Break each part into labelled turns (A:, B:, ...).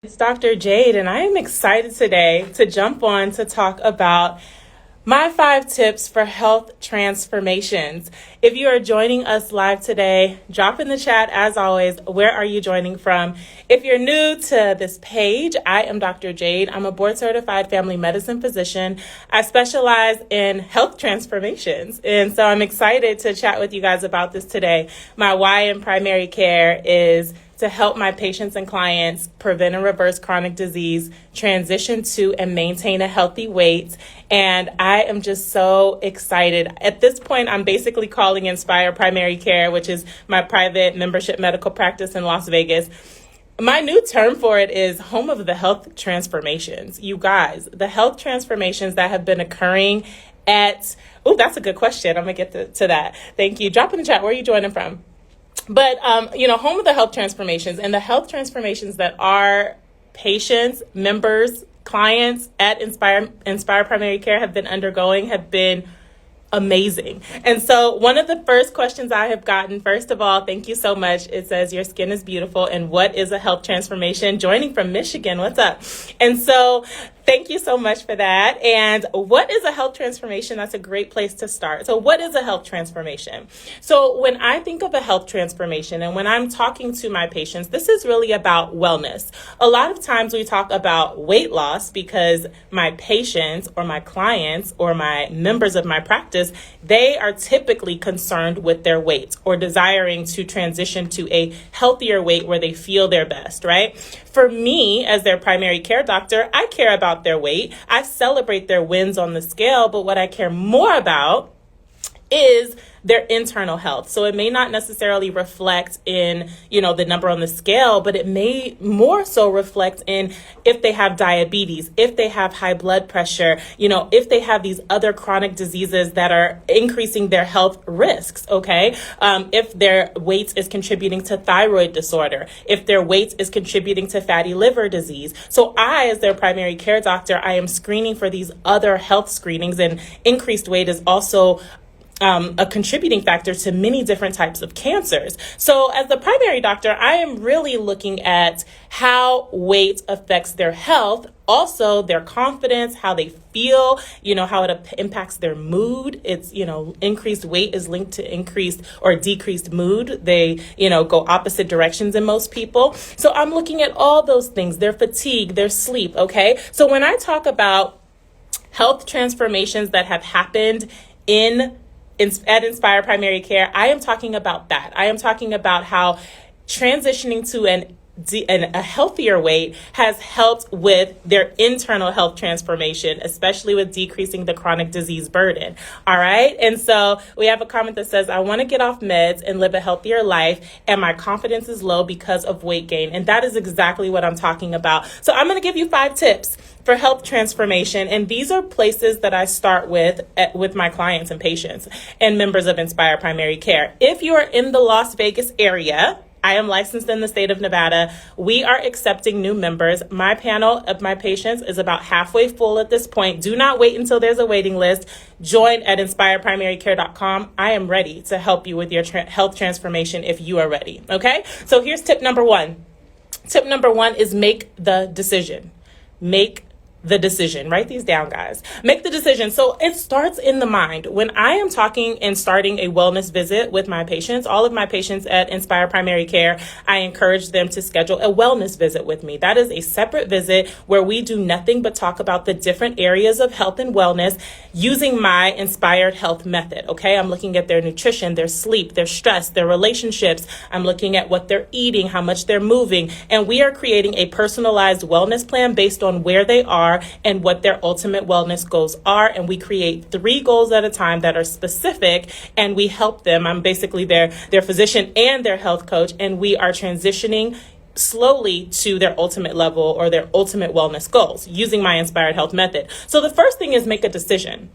A: It's Dr. Jade, and I am excited today to jump on to talk about my 5 tips for health transformations. If you are joining us live today, drop in the chat as always, where are you joining from? If you're new to this page, I am Dr. Jade. I'm a board certified family medicine physician. I specialize in health transformations. And so I'm excited to chat with you guys about this today. My why in primary care is to help my patients and clients prevent and reverse chronic disease, transition to and maintain a healthy weight. And I am just so excited. At this point, I'm basically calling Inspire Primary Care, which is my private membership medical practice in Las Vegas. My new term for it is home of the health transformations. You guys, the health transformations that have been occurring that's a good question. I'm gonna get to that. Thank you. Drop in the chat, where are you joining from? But, home of the health transformations, and the health transformations that our patients, members, clients at Inspire Primary Care have been undergoing have been amazing. And so one of the first questions I have gotten, first of all, thank you so much. It says, your skin is beautiful. And what is a health transformation? Joining from Michigan. What's up? And so thank you so much for that. And what is a health transformation? That's a great place to start. So what is a health transformation? So when I think of a health transformation and when I'm talking to my patients, this is really about wellness. A lot of times we talk about weight loss because my patients or my clients or my members of my practice, they are typically concerned with their weight or desiring to transition to a healthier weight where they feel their best, right? For me, as their primary care doctor, I care about their weight. I celebrate their wins on the scale, but what I care more about is their internal health. So it may not necessarily reflect in, the number on the scale, but it may more so reflect in if they have diabetes, if they have high blood pressure, if they have these other chronic diseases that are increasing their health risks, okay? If their weight is contributing to thyroid disorder, if their weight is contributing to fatty liver disease. So I, as their primary care doctor, I am screening for these other health screenings, and increased weight is also a contributing factor to many different types of cancers. So as the primary doctor, I am really looking at how weight affects their health, also their confidence, how they feel, how it impacts their mood. It's, increased weight is linked to increased or decreased mood. They, go opposite directions in most people. So I'm looking at all those things, their fatigue, their sleep, okay? So when I talk about health transformations that have happened at Inspire Primary Care, I am talking about that. I am talking about how transitioning to a healthier weight has helped with their internal health transformation, especially with decreasing the chronic disease burden. All right. And so we have a comment that says, I want to get off meds and live a healthier life, and my confidence is low because of weight gain. And that is exactly what I'm talking about. So I'm going to give you 5 tips for health transformation. And these are places that I start with my clients and patients and members of Inspire Primary Care. If you are in the Las Vegas area, I am licensed in the state of Nevada. We are accepting new members. My panel of my patients is about halfway full at this point. Do not wait until there's a waiting list. Join at inspireprimarycare.com. I am ready to help you with your health transformation if you are ready. Okay? So here's tip number 1. Tip number 1 is make the decision. Make the decision. Write these down, guys. Make the decision. So it starts in the mind. When I am talking and starting a wellness visit with my patients, all of my patients at Inspire Primary Care, I encourage them to schedule a wellness visit with me. That is a separate visit where we do nothing but talk about the different areas of health and wellness using my inspired health method. Okay. I'm looking at their nutrition, their sleep, their stress, their relationships. I'm looking at what they're eating, how much they're moving, and we are creating a personalized wellness plan based on where they are and what their ultimate wellness goals are. And we create 3 goals at a time that are specific, and we help them. I'm basically their physician and their health coach, and we are transitioning slowly to their ultimate level or their ultimate wellness goals using my inspired health method. So the first thing is make a decision.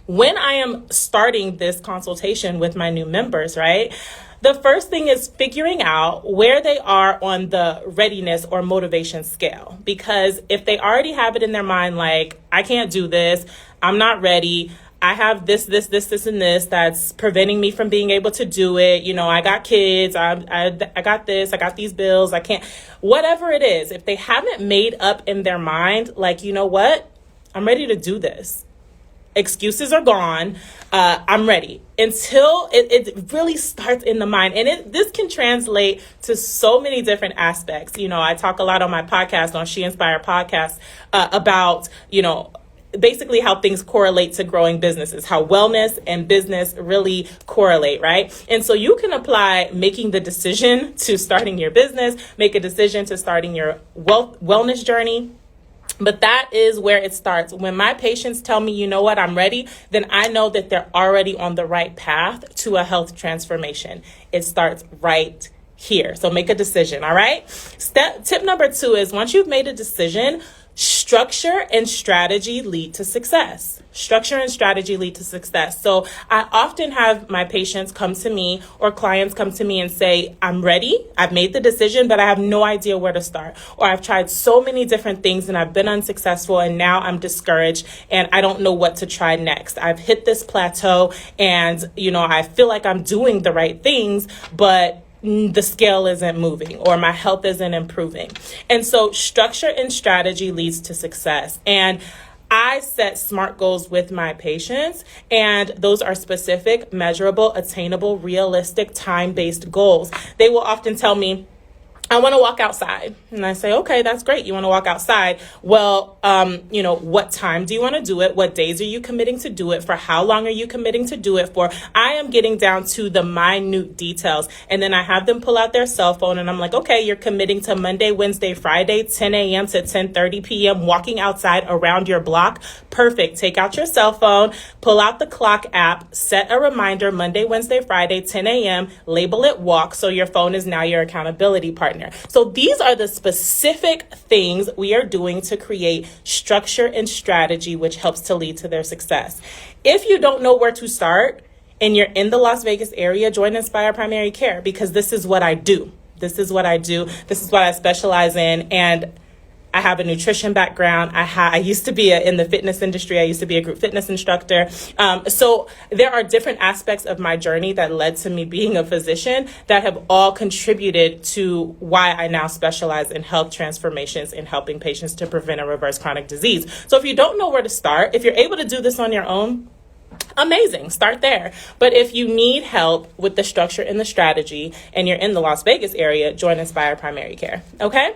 A: When I am starting this consultation with my new members, right? The first thing is figuring out where they are on the readiness or motivation scale. Because if they already have it in their mind, like, I can't do this, I'm not ready, I have this, and this that's preventing me from being able to do it. I got kids. I got this. I got these bills. I can't, whatever it is. If they haven't made up in their mind, like, you know what? I'm ready to do this. Excuses are gone. I'm ready. Until it really starts in the mind. And this can translate to so many different aspects. I talk a lot on my podcast, on She Inspire podcast, about, basically how things correlate to growing businesses, how wellness and business really correlate, right? And so you can apply making the decision to starting your business, make a decision to starting your wellness journey. But that is where it starts. When my patients tell me, you know what, I'm ready, then I know that they're already on the right path to a health transformation. It starts right here. So make a decision, all right? Tip number 2 is once you've made a decision, structure and strategy lead to success. Structure and strategy lead to success. So I often have my patients come to me or clients come to me and say, I'm ready. I've made the decision, but I have no idea where to start. Or I've tried so many different things and I've been unsuccessful and now I'm discouraged and I don't know what to try next. I've hit this plateau and, I feel like I'm doing the right things, but the scale isn't moving or my health isn't improving. And so structure and strategy leads to success. And I set SMART goals with my patients, and those are specific, measurable, attainable, realistic, time-based goals. They will often tell me, I want to walk outside. And I say, okay, that's great. You want to walk outside. Well, what time do you want to do it? What days are you committing to do it? For how long are you committing to do it for? I am getting down to the minute details. And then I have them pull out their cell phone and I'm like, okay, you're committing to Monday, Wednesday, Friday, 10 a.m. to 10:30 p.m. walking outside around your block. Perfect. Take out your cell phone, pull out the clock app, set a reminder Monday, Wednesday, Friday, 10 a.m., label it walk. So your phone is now your accountability partner. So these are the specific things we are doing to create structure and strategy, which helps to lead to their success. If you don't know where to start and you're in the Las Vegas area, join Inspire Primary Care because this is what I do. This is what I do. This is what I specialize in. And I have a nutrition background. I used to be in the fitness industry. I used to be a group fitness instructor. So there are different aspects of my journey that led to me being a physician that have all contributed to why I now specialize in health transformations and helping patients to prevent and reverse chronic disease. So if you don't know where to start, if you're able to do this on your own, amazing, start there. But if you need help with the structure and the strategy and you're in the Las Vegas area, join Inspire Primary Care. Okay?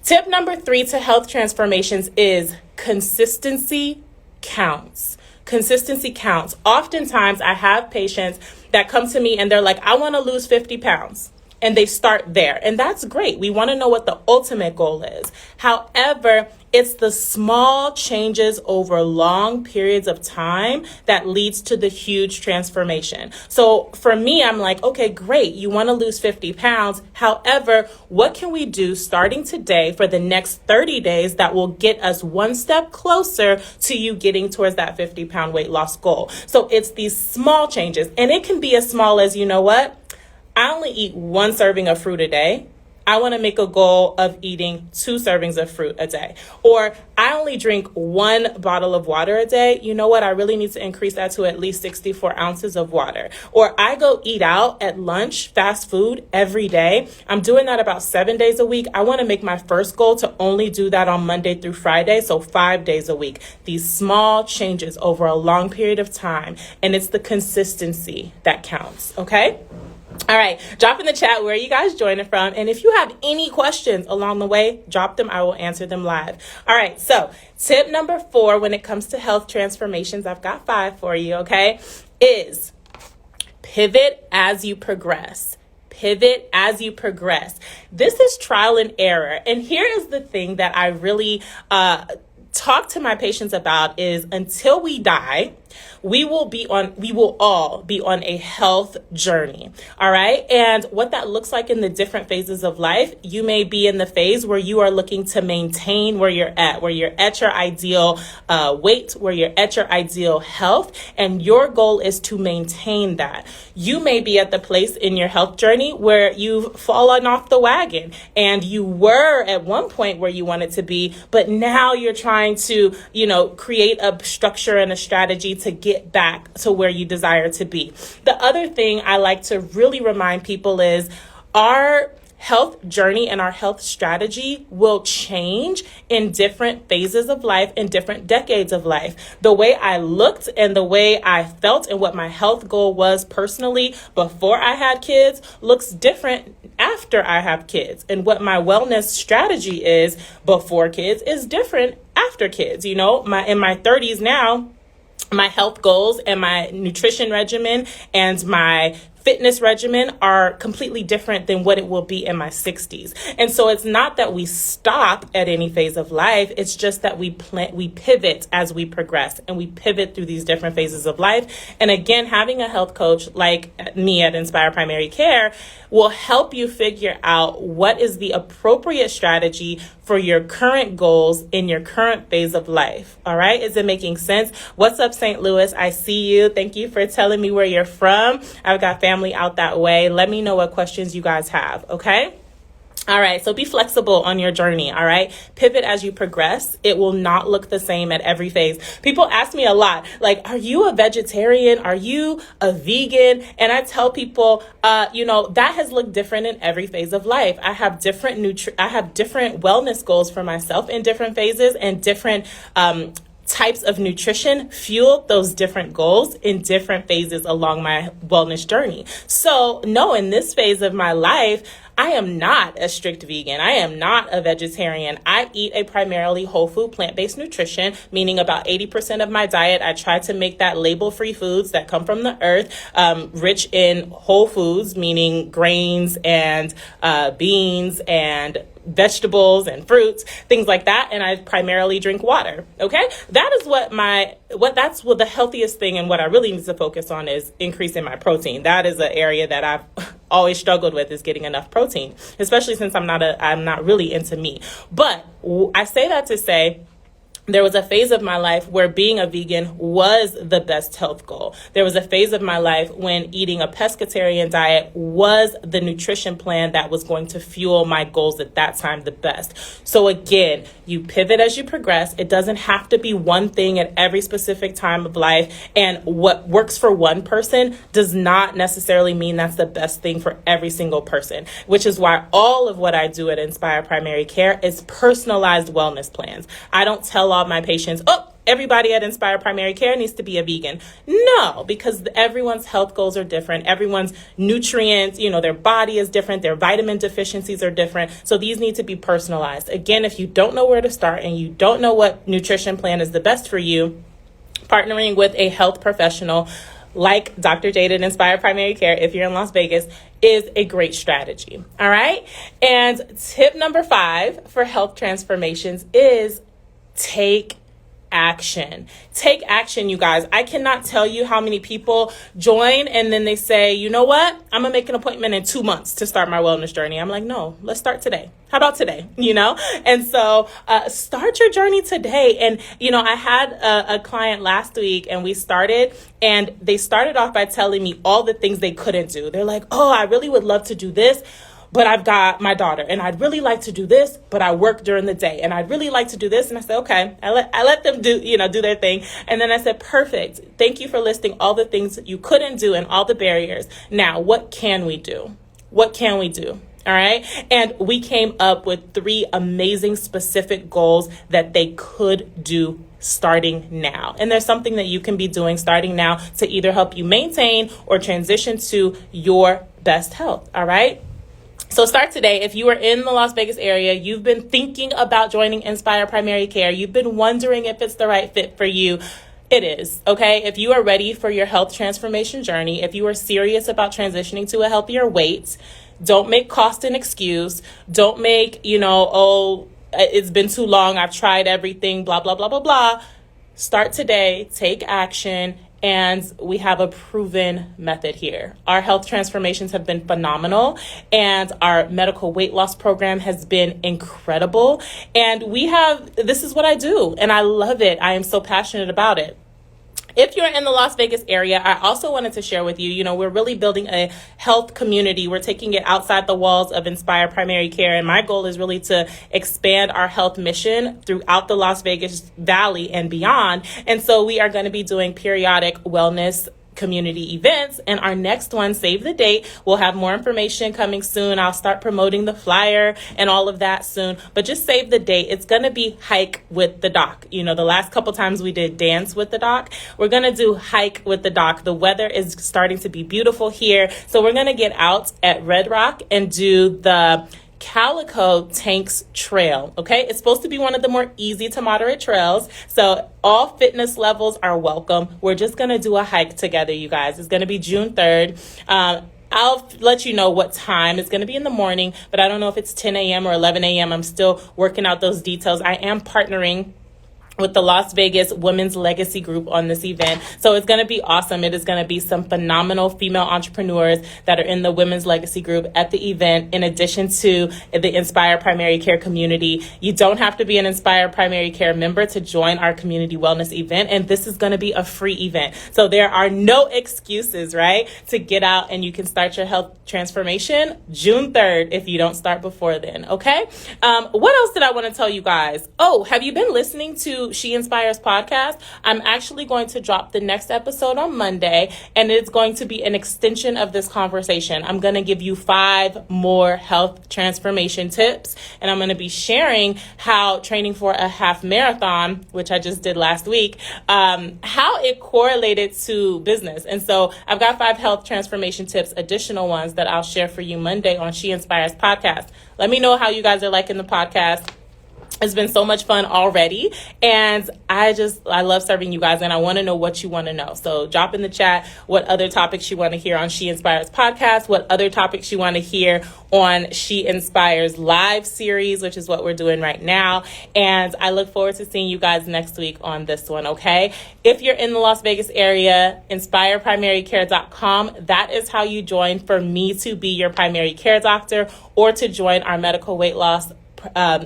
A: Tip number 3 to health transformations is consistency counts. Consistency counts. Oftentimes I have patients that come to me and they're like, I want to lose 50 pounds. And they start there. And that's great. We want to know what the ultimate goal is. However, it's the small changes over long periods of time that leads to the huge transformation. So for me, I'm like, okay, great. You want to lose 50 pounds. However, what can we do starting today for the next 30 days that will get us one step closer to you getting towards that 50-pound weight loss goal? So it's these small changes. And it can be as small as, you know what? I only eat 1 serving of fruit a day. I want to make a goal of eating 2 servings of fruit a day. Or I only drink 1 bottle of water a day. You know what? I really need to increase that to at least 64 ounces of water. Or I go eat out at lunch, fast food every day. I'm doing that about 7 days a week. I want to make my first goal to only do that on Monday through Friday. So 5 days a week. These small changes over a long period of time. And it's the consistency that counts. Okay? All right, drop in the chat where you guys joining from. And if you have any questions along the way, drop them. I will answer them live. All right, so tip number 4 when it comes to health transformations, I've got 5 for you, okay, is pivot as you progress. Pivot as you progress. This is trial and error. And here is the thing that I really talk to my patients about is until we die, we will all be on a health journey. All right. And what that looks like in the different phases of life, you may be in the phase where you are looking to maintain where you're at your ideal weight, where you're at your ideal health. And your goal is to maintain that. You may be at the place in your health journey where you've fallen off the wagon and you were at one point where you wanted to be, but now you're trying to, create a structure and a strategy to get back to where you desire to be. The other thing I like to really remind people is our health journey and our health strategy will change in different phases of life, in different decades of life. The way I looked and the way I felt and what my health goal was personally before I had kids looks different after I have kids. And what my wellness strategy is before kids is different after kids. You know, in my 30s now, my health goals and my nutrition regimen and my fitness regimen are completely different than what it will be in my 60s. And so it's not that we stop at any phase of life. It's just that we pivot as we progress, and we pivot through these different phases of life. And again, having a health coach like me at Inspire Primary Care will help you figure out what is the appropriate strategy for your current goals in your current phase of life. All right. Is it making sense? What's up, St. Louis? I see you. Thank you for telling me where you're from. I've got family out that way. Let me know what questions you guys have. Okay. All right. So be flexible on your journey. All right. Pivot as you progress. It will not look the same at every phase. People ask me a lot, like, are you a vegetarian? Are you a vegan? And I tell people, that has looked different in every phase of life. I have different wellness goals for myself in different phases, and different, types of nutrition fuel those different goals in different phases along my wellness journey. So no, in this phase of my life, I am not a strict vegan. I am not a vegetarian. I eat a primarily whole food plant-based nutrition, meaning about 80% of my diet, I try to make that label-free foods that come from the earth, rich in whole foods, meaning grains and beans and vegetables and fruits, things like that. And I primarily drink water. Okay. That is that's the healthiest thing. And what I really need to focus on is increasing my protein. That is an area that I've always struggled with, is getting enough protein, especially since I'm not really into meat. But I say that to say, there was a phase of my life where being a vegan was the best health goal. There was a phase of my life when eating a pescatarian diet was the nutrition plan that was going to fuel my goals at that time the best. So again, you pivot as you progress. It doesn't have to be one thing at every specific time of life. And what works for one person does not necessarily mean that's the best thing for every single person, which is why all of what I do at Inspire Primary Care is personalized wellness plans. I don't tell all my patients, everybody at Inspire Primary Care needs to be a vegan. No, because everyone's health goals are different. Everyone's nutrients, their body is different. Their vitamin deficiencies are different. So these need to be personalized. Again, if you don't know where to start and you don't know what nutrition plan is the best for you, partnering with a health professional like Dr. Jade at Inspire Primary Care, if you're in Las Vegas, is a great strategy. All right. And tip number 5 for health transformations is take action. Take action, you guys. I cannot tell you how many people join and then they say, you know what? I'm going to make an appointment in 2 months to start my wellness journey. I'm like, no, let's start today. How about today? And so start your journey today. And, I had a client last week and we started, and they started off by telling me all the things they couldn't do. They're like, I really would love to do this, but I've got my daughter, and I'd really like to do this, but I work during the day, and I'd really like to do this. And I said, okay, I let them do their thing. And then I said, perfect. Thank you for listing all the things you couldn't do and all the barriers. Now, what can we do? What can we do? All right. And we came up with 3 amazing specific goals that they could do starting now. And there's something that you can be doing starting now to either help you maintain or transition to your best health. All right. So start today. If you are in the Las Vegas area, you've been thinking about joining Inspire Primary Care, you've been wondering if it's the right fit for you, it is, okay? If you are ready for your health transformation journey, if you are serious about transitioning to a healthier weight, don't make cost an excuse. Don't make, it's been too long, I've tried everything, blah, blah, blah, blah, blah. Start today, take action. And we have a proven method here. Our health transformations have been phenomenal, and our medical weight loss program has been incredible. And this is what I do, and I love it. I am so passionate about it. If you're in the Las Vegas area, I also wanted to share with you, we're really building a health community. We're taking it outside the walls of Inspire Primary Care. And my goal is really to expand our health mission throughout the Las Vegas Valley and beyond. And so we are going to be doing periodic wellness community events, and our next one, save the date. We'll have more information coming soon. I'll start promoting the flyer and all of that soon, but just save the date. It's going to be hike with the doc. The last couple times we did dance with the doc. We're going to do hike with the doc. The weather is starting to be beautiful here, so we're going to get out at Red Rock and do the Calico Tanks Trail. Okay, it's supposed to be one of the more easy to moderate trails, so all fitness levels are welcome. We're just gonna do a hike together, you guys. It's gonna be June 3rd. I'll let you know what time. It's going to be in the morning, but I don't know if it's 10 a.m. or 11 a.m. I'm still working out those details. I am partnering with the Las Vegas Women's Legacy Group on this event. So it's going to be awesome. It is going to be some phenomenal female entrepreneurs that are in the Women's Legacy Group at the event, in addition to the Inspire Primary Care community. You don't have to be an Inspire Primary Care member to join our community wellness event, and this is going to be a free event. So there are no excuses, right, to get out, and you can start your health transformation June 3rd if you don't start before then, okay? What else did I want to tell you guys? Oh, have you been listening to She Inspires podcast? I'm actually going to drop the next episode on Monday, and it's going to be an extension of this conversation. I'm going to give you 5 more health transformation tips, and I'm going to be sharing how training for a half marathon, which I just did last week, how it correlated to business. And so I've got 5 health transformation tips, additional ones that I'll share for you Monday on She Inspires podcast. Let me know how you guys are liking the podcast. It's been so much fun already, and I love serving you guys, and I want to know what you want to know. So drop in the chat what other topics you want to hear on She Inspires podcast, what other topics you want to hear on She Inspires live series, which is what we're doing right now. And I look forward to seeing you guys next week on this one, okay? If you're in the Las Vegas area, inspireprimarycare.com. That is how you join for me to be your primary care doctor, or to join our medical weight loss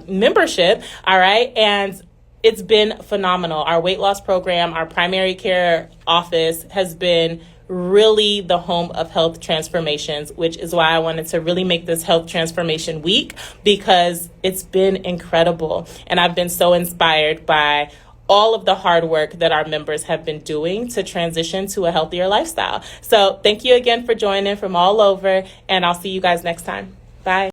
A: membership. All right. And it's been phenomenal. Our weight loss program, our primary care office has been really the home of health transformations, which is why I wanted to really make this health transformation week, because it's been incredible. And I've been so inspired by all of the hard work that our members have been doing to transition to a healthier lifestyle. So thank you again for joining from all over, and I'll see you guys next time. Bye.